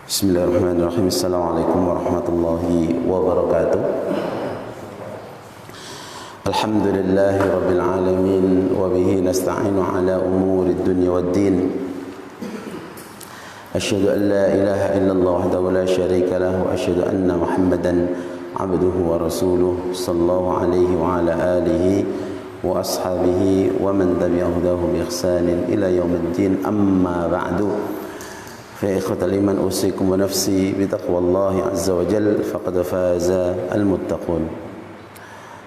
Bismillahirrahmanirrahim. Assalamualaikum warahmatullahi wabarakatuh. Alhamdulillahi rabbil alamin wa bihi nasta'inu ala umuri dunya waddin. Asyhadu an la ilaha illallah wahdahu la syarika lahu wa asyhadu anna Muhammadan abduhu wa rasuluh sallallahu alaihi wa ala alihi wa ashabihi wa man tabi'ahu bi ihsanin ila yaumiddin. Amma ba'du. فيا إخوة الإيمان أوصيكم ونفسي بتقوى الله عز وجل فقد فاز المتقون.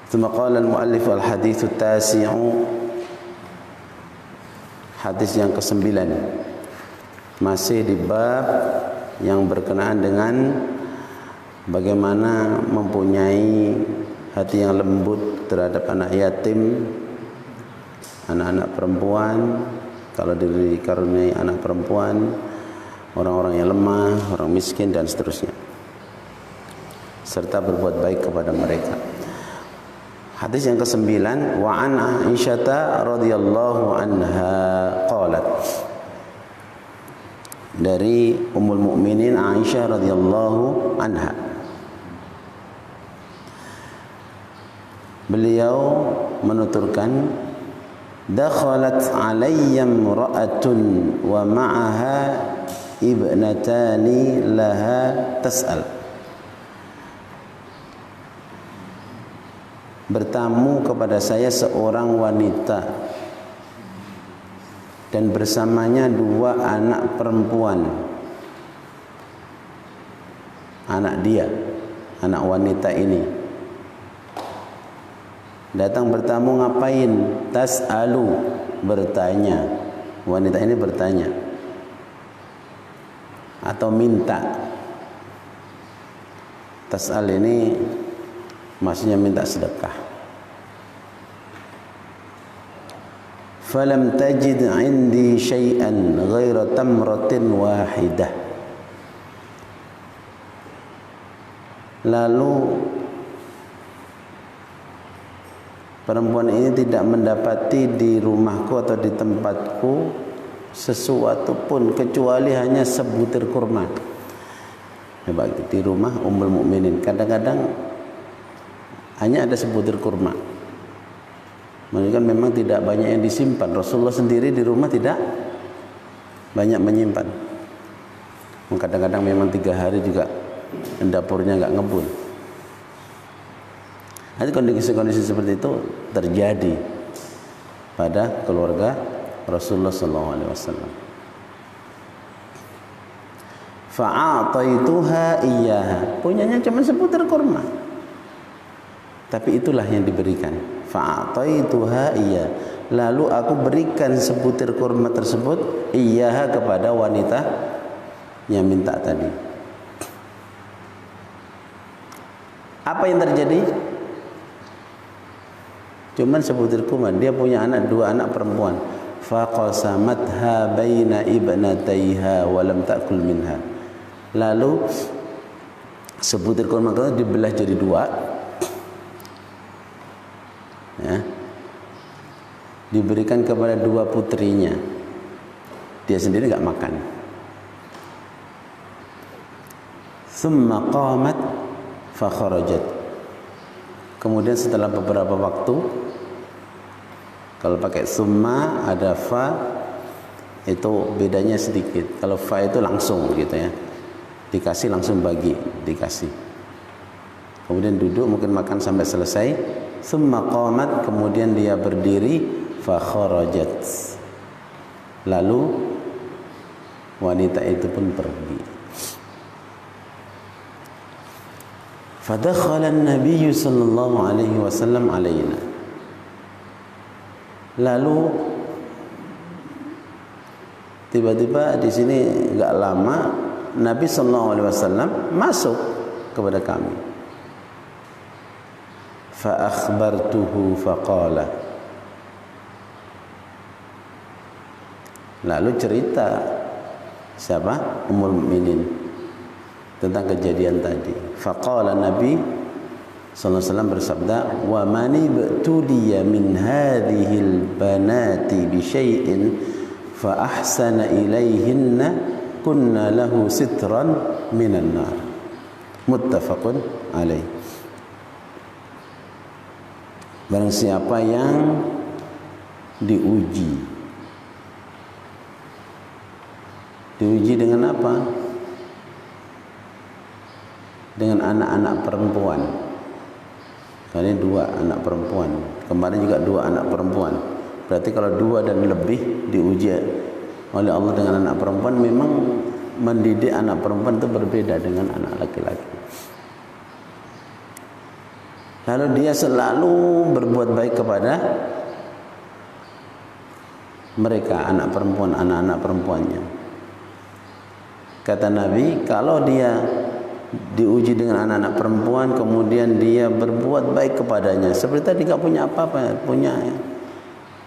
ثم قال المؤلف الحديث التاسع, hadis yang ke-9, masih di bab yang berkenaan dengan bagaimana mempunyai hati yang lembut terhadap anak yatim, anak-anak perempuan, kalau dikaruniai anak perempuan, orang-orang yang lemah, orang miskin dan seterusnya, serta berbuat baik kepada mereka. Hadis yang ke-9, wa an Aisyah radhiyallahu anha qalat, dari Ummul Mukminin Aisyah radhiyallahu anha, beliau menuturkan, dakhalat alayya imra'atun wa ma'aha ibnatani laha tas'al. Bertamu kepada saya seorang wanita dan bersamanya dua anak perempuan. Anak dia, anak wanita ini datang bertamu, ngapain? Tas'alu, bertanya. Wanita ini bertanya atau minta. Tas'al ini maksudnya minta sedekah. Falam tajid indi syai'an ghaira tamratin wahidah. Lalu perempuan ini tidak mendapati di rumahku atau di tempatku sesuatu pun kecuali hanya sebutir kurma. Di rumah Ummul Mukminin kadang-kadang hanya ada sebutir kurma. Menunjukkan memang tidak banyak yang disimpan. Rasulullah sendiri di rumah tidak banyak menyimpan. Kadang-kadang memang 3 hari juga dapurnya nggak ngebul. Nanti kondisi-kondisi seperti itu terjadi pada keluarga Rasulullah sallallahu alaihi wasallam. Fa'ataituha iyyaha, punyanya cuma sebutir kurma, tapi itulah yang diberikan. Fa'ataituha iyyaha, lalu aku berikan sebutir kurma tersebut iyyaha kepada wanita yang minta tadi. Apa yang terjadi? Cuman sebutir kurma, dia punya dua anak perempuan. Faqasamatha baina ibnataiha wa lam ta'kul minha. Lalu sebutir kurma itu dibelah jadi 2, ya, diberikan kepada 2 putrinya. Dia sendiri enggak makan. Thumma qamat fa kharajat. Kemudian setelah beberapa waktu, kalau pakai summa ada fa, itu bedanya sedikit. Kalau fa itu langsung gitu ya, dikasih langsung dikasih. Kemudian duduk, mungkin makan sampai selesai. Summa qamat, kemudian dia berdiri, fa kharajat. Lalu wanita itu pun pergi. Fadakhala an-nabiy sallallahu alaihi wasallam alaina. Lalu tiba-tiba di sini enggak lama Nabi sallallahu alaihi wasallam masuk kepada kami. Fa akhbartuhu faqala. Lalu cerita siapa? Ummul Mukminin tentang kejadian tadi. Faqala, Nabi sallallahu alaihi wasallam bersabda, wa man ibtuliya min hadhil banati bi syai'in fa ahsana ilaihinna kunna lahu sitran minan nar. Muttafaqun alaih. Barang siapa yang diuji dengan apa? Dengan anak-anak perempuan. Kali 2 anak perempuan. Kemarin juga 2 anak perempuan. Berarti kalau 2 dan lebih diuji oleh Allah dengan anak perempuan, memang mendidik anak perempuan itu berbeda dengan anak laki-laki. Lalu dia selalu berbuat baik kepada mereka, anak perempuan, anak-anak perempuannya. Kata Nabi, kalau dia diuji dengan anak-anak perempuan, kemudian dia berbuat baik kepadanya, seperti tadi gak punya apa-apa, punya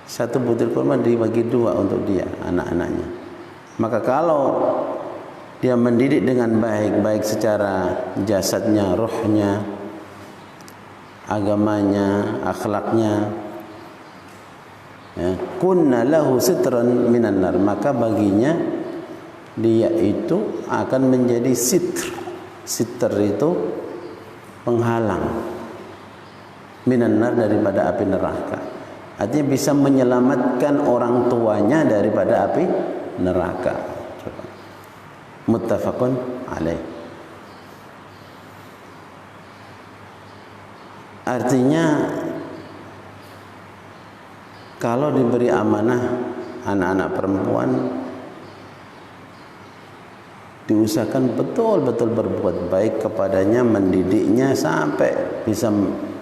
1 butir kurma dibagi 2 untuk dia, anak-anaknya. Maka kalau dia mendidik dengan baik, baik secara jasadnya, rohnya, agamanya, akhlaknya, ya, kunna lahu sitran minan nar, maka baginya dia itu akan menjadi sitr. Sitr itu penghalang minan nar, daripada api neraka. Artinya bisa menyelamatkan orang tuanya daripada api neraka. Muttafaqun alaih. Artinya kalau diberi amanah anak-anak perempuan, diusahakan betul-betul berbuat baik kepadanya, mendidiknya sampai bisa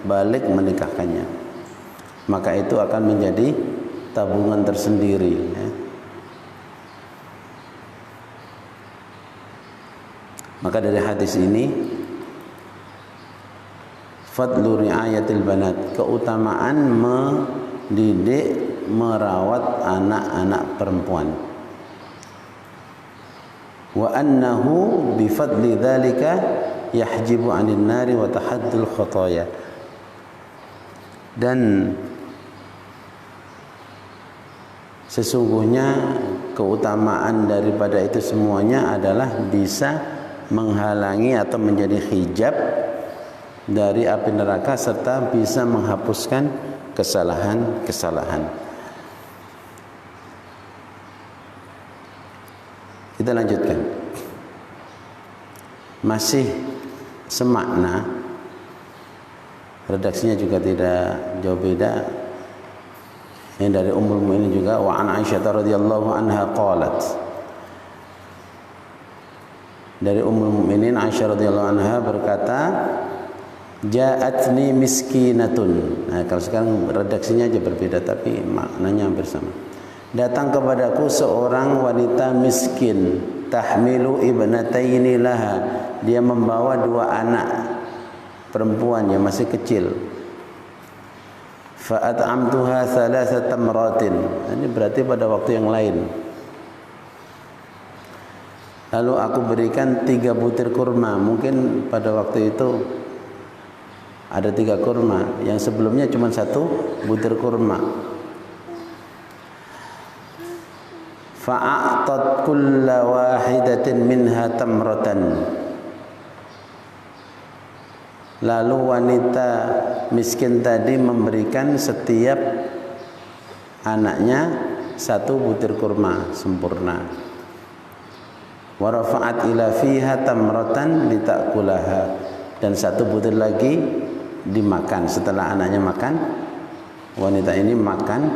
balik menikahkannya. Maka itu akan menjadi tabungan tersendiri, ya. Maka dari hadis ini, fadlu ri'ayatil banat, keutamaan mendidik, merawat anak-anak perempuan. Wa annahu bifadli dzalika yahjibu 'anil nari wa tahaddul khataya. Dan sesungguhnya keutamaan daripada itu semuanya adalah bisa menghalangi atau menjadi hijab dari api neraka, serta bisa menghapuskan kesalahan-kesalahan. Kita lanjutkan. Masih semakna, redaksinya juga tidak jauh beda. Ini dari Ummul Mukminin juga, wa an Aisyah radhiyallahu anha qalat. Dari Ummul Mukminin Aisyah radhiyallahu anha berkata, ja'atni miskinatun. Nah, kalau sekarang redaksinya aja berbeda tapi maknanya hampir sama. Datang kepadaku seorang wanita miskin, tahmilu ibnataini laha. Dia membawa 2 anak perempuan yang masih kecil. Fa at'amtuha 3 tamratin. Ini berarti pada waktu yang lain. Lalu aku berikan 3 butir kurma. Mungkin pada waktu itu ada 3 kurma, yang sebelumnya cuma 1 butir kurma. Fa'atat kulla wahidatin minha tamratan. Lalu wanita miskin tadi memberikan setiap anaknya 1 butir kurma sempurna. Wa rafa'at ila fiha tamratan litakulaha. Dan 1 butir lagi dimakan. Setelah anaknya makan, wanita ini makan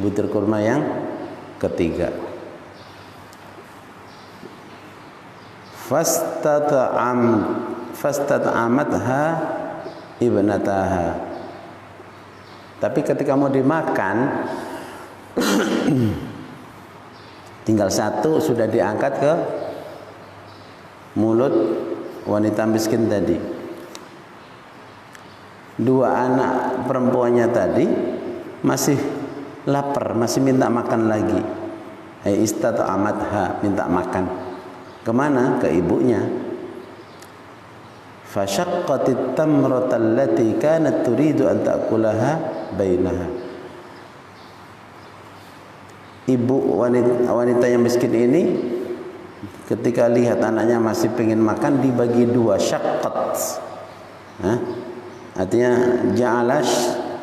butir kurma yang ketiga. Fastat'amatha ibnataha. Tapi ketika mau dimakan tinggal 1 sudah diangkat ke mulut wanita miskin tadi. 2 anak perempuannya tadi masih lapar, masih minta makan lagi. Istat'amatha, minta makan. Kemana? Ke ibunya. Fashaqqatit tamrata allati kanat turidu an ta'kulaha bainaha. Ibu wanita yang miskin ini ketika lihat anaknya masih pengen makan dibagi dua, syaqqat. Artinya ja'ala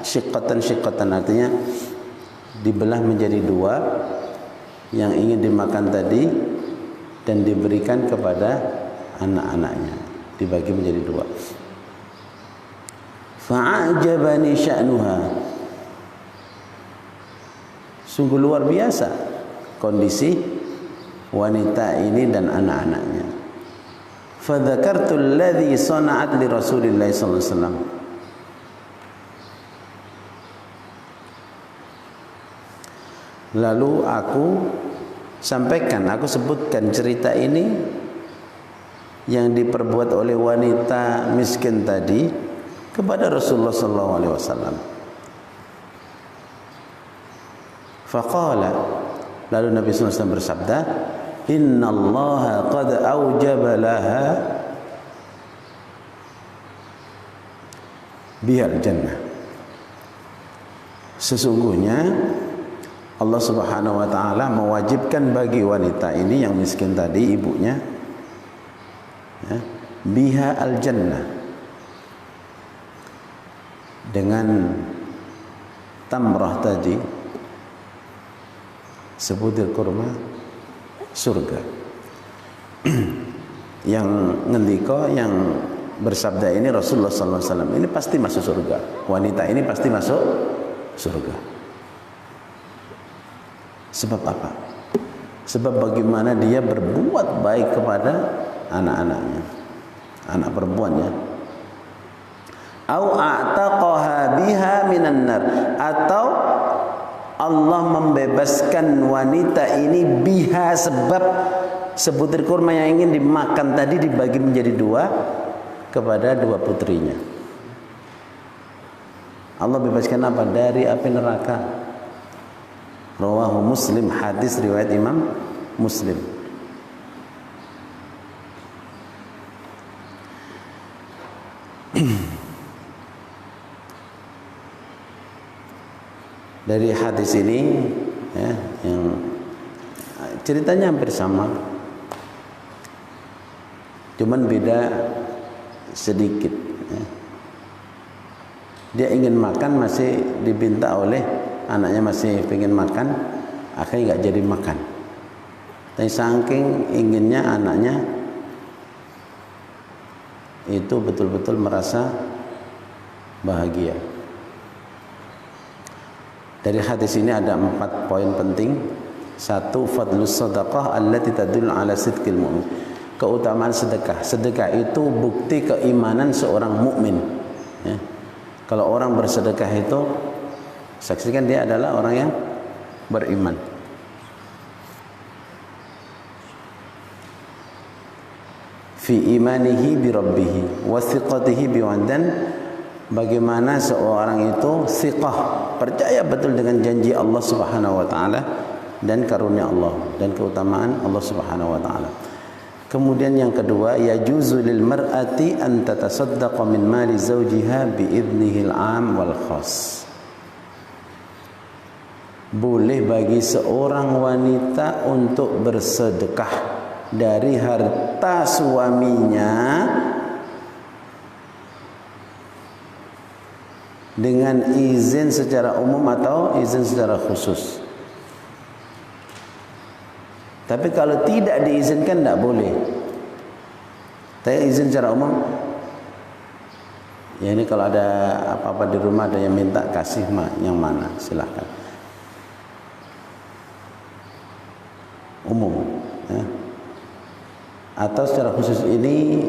syiqqatan artinya dibelah menjadi dua, yang ingin dimakan tadi dan diberikan kepada anak-anaknya, dibagi menjadi dua. Fa'ajabani sya'nuha, sungguh luar biasa kondisi wanita ini dan anak-anaknya. Fadzakartu alladhi sana'at li Rasulillah sallallahu alaihi wasallam, lalu aku sampaikan, aku sebutkan cerita ini yang diperbuat oleh wanita miskin tadi kepada Rasulullah sallallahu alaihi wasallam. Faqala, lalu Nabi sallallahu alaihi wasallam bersabda, innallaha qad aujaba laha bihal jannah. Sesungguhnya Allah Subhanahu wa taala mewajibkan bagi wanita ini yang miskin tadi, ibunya, biha al jannah, dengan tamrah tadi, sebutir kurma, surga. Yang ngendika, yang bersabda ini Rasulullah sallallahu alaihi wasallam, ini pasti masuk surga. Wanita ini pasti masuk surga. Sebab apa? Sebab bagaimana dia berbuat baik kepada anak-anaknya, anak perempuannya. Au a'taqaha biha minan nar, atau Allah membebaskan wanita ini biha, sebab sebutir kurma yang ingin dimakan tadi dibagi menjadi dua kepada dua putrinya. Allah bebaskan apa? Dari api neraka. Rawahu Muslim, hadis riwayat Imam Muslim. Dari hadis ini ya, yang ceritanya hampir sama, cuman beda sedikit ya. Dia ingin makan, masih dipinta oleh anaknya, masih pengen makan, akhirnya nggak jadi makan. Tapi saking inginnya anaknya itu betul-betul merasa bahagia. Dari hadis ini ada 4 poin penting. 1, fadlus sadaqah allati tadullu ala sidqil mu'min. Keutamaan sedekah. Sedekah itu bukti keimanan seorang mukmin. Ya. Kalau orang bersedekah itu, saksikan dia adalah orang yang beriman. Fi imanihi bi rabbih wa thiqatihi bi wadan, bagaimana seorang itu thiqah, percaya betul dengan janji Allah Subhanahu wa taala dan karunia Allah dan keutamaan Allah Subhanahu wa taala. Kemudian yang kedua, yajuzu lil mar'ati an tatasaddaqa min mali zawjiha bi idnihi al-'am wal khas. Boleh bagi seorang wanita untuk bersedekah dari harta suaminya dengan izin secara umum atau izin secara khusus. Tapi kalau tidak diizinkan tidak boleh. Tapi izin secara umum, ya ini kalau ada apa-apa di rumah, ada yang minta kasih yang mana, silahkan. Umum ya. Atau secara khusus ini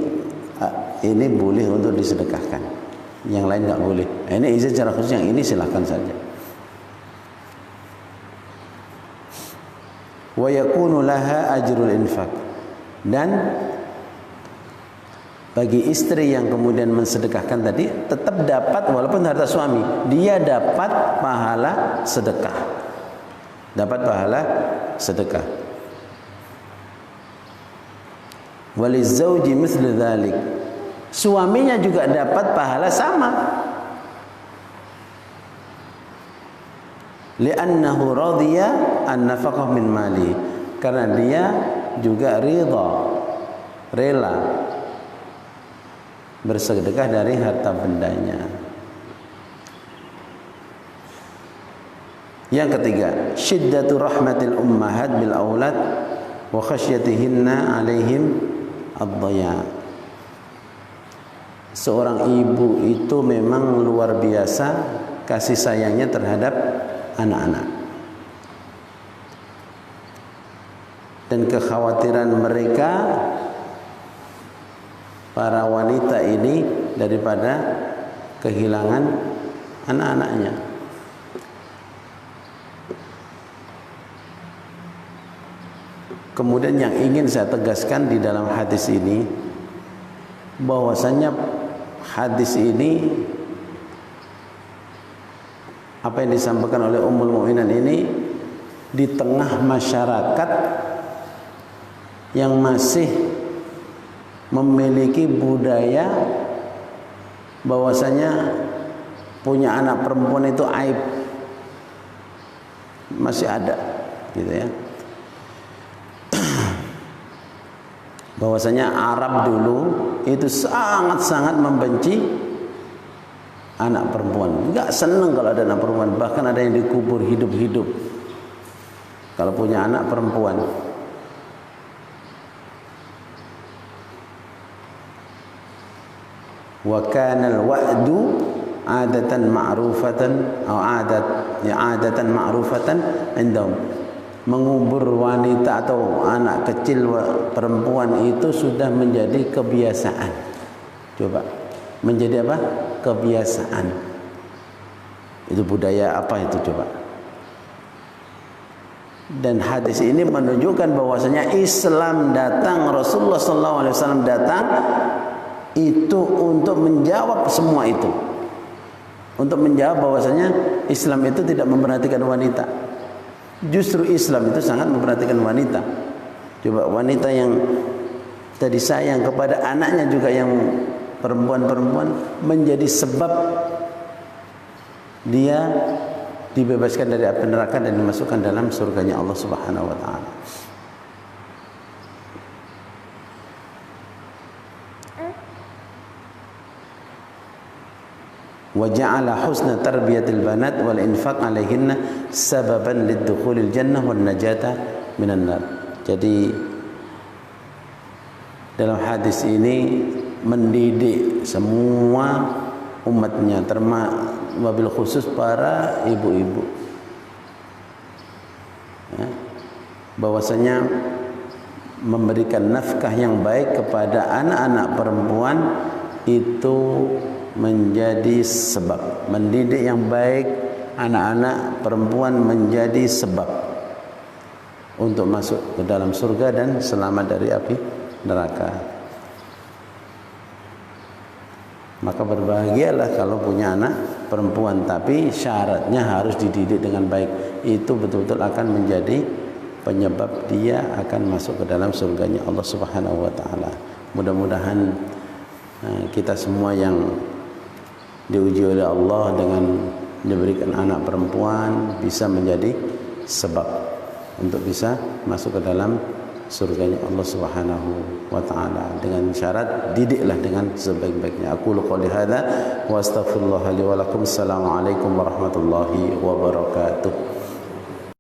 boleh untuk disedekahkan, yang lain nggak boleh. Ini izin secara khusus, yang ini silahkan saja. Wa yakunu laha ajrul infaq, dan bagi istri yang kemudian mensedekahkan tadi tetap dapat, walaupun harta suami, dia dapat pahala sedekah, dapat pahala sedekah. Walizauji mithlu dzalik, suaminya juga dapat pahala sama. Li'annahu radhiya an-nafaqah min mali, karena dia juga ridha, rela bersedekah dari harta bendanya. Yang ketiga, syiddatu rahmatil ummahat bil aulad wa khasyatihinna alaihim ad-dhaya. Seorang ibu itu memang luar biasa kasih sayangnya terhadap anak-anak, dan kekhawatiran mereka para wanita ini daripada kehilangan anak-anaknya. Kemudian yang ingin saya tegaskan di dalam hadis ini, bahwasanya hadis ini, apa yang disampaikan oleh Ummul Mukminin ini, di tengah masyarakat yang masih memiliki budaya bahwasanya punya anak perempuan itu aib, masih ada gitu ya. Bahwasanya Arab dulu itu sangat-sangat membenci anak perempuan, enggak senang kalau ada anak perempuan, bahkan ada yang dikubur hidup-hidup kalau punya anak perempuan. Wa kana al-wa'du 'adatan ma'rufatan atau adatan ma'rufatan indahum. Mengubur wanita atau anak kecil perempuan itu sudah menjadi kebiasaan. Coba, menjadi apa? Kebiasaan. Itu budaya apa itu coba? Dan hadis ini menunjukkan bahwasanya Islam datang, Rasulullah SAW datang itu untuk menjawab semua itu, untuk menjawab bahwasanya Islam itu tidak memperhatikan wanita. Justru Islam itu sangat memperhatikan wanita. Coba, wanita yang tadi sayang kepada anaknya juga yang perempuan-perempuan menjadi sebab dia dibebaskan dari api neraka dan dimasukkan dalam surganya Allah Subhanahu wa taala. Wa ja'ala husna tarbiyatil banat wal infaq 'alaihinna sababan lidukhulil jannah wan najata minan nar. Jadi dalam hadis ini mendidik semua umatnya, terwabil khusus para ibu-ibu, ya, bahwasanya memberikan nafkah yang baik kepada anak-anak perempuan itu menjadi sebab, mendidik yang baik anak-anak perempuan menjadi sebab untuk masuk ke dalam surga dan selamat dari api neraka. Maka berbahagialah kalau punya anak perempuan, tapi syaratnya harus dididik dengan baik. Itu betul-betul akan menjadi penyebab dia akan masuk ke dalam surganya Allah Subhanahu wa taala. Mudah-mudahan kita semua yang diuji oleh Allah dengan diberikan anak perempuan bisa menjadi sebab untuk bisa masuk ke dalam surganya Allah Subhanahu wa taala, dengan syarat didiklah dengan sebaik-baiknya. Aku qouli hadza wa astaghfirullah li wa lakum. Assalamualaikum warahmatullahi wabarakatuh.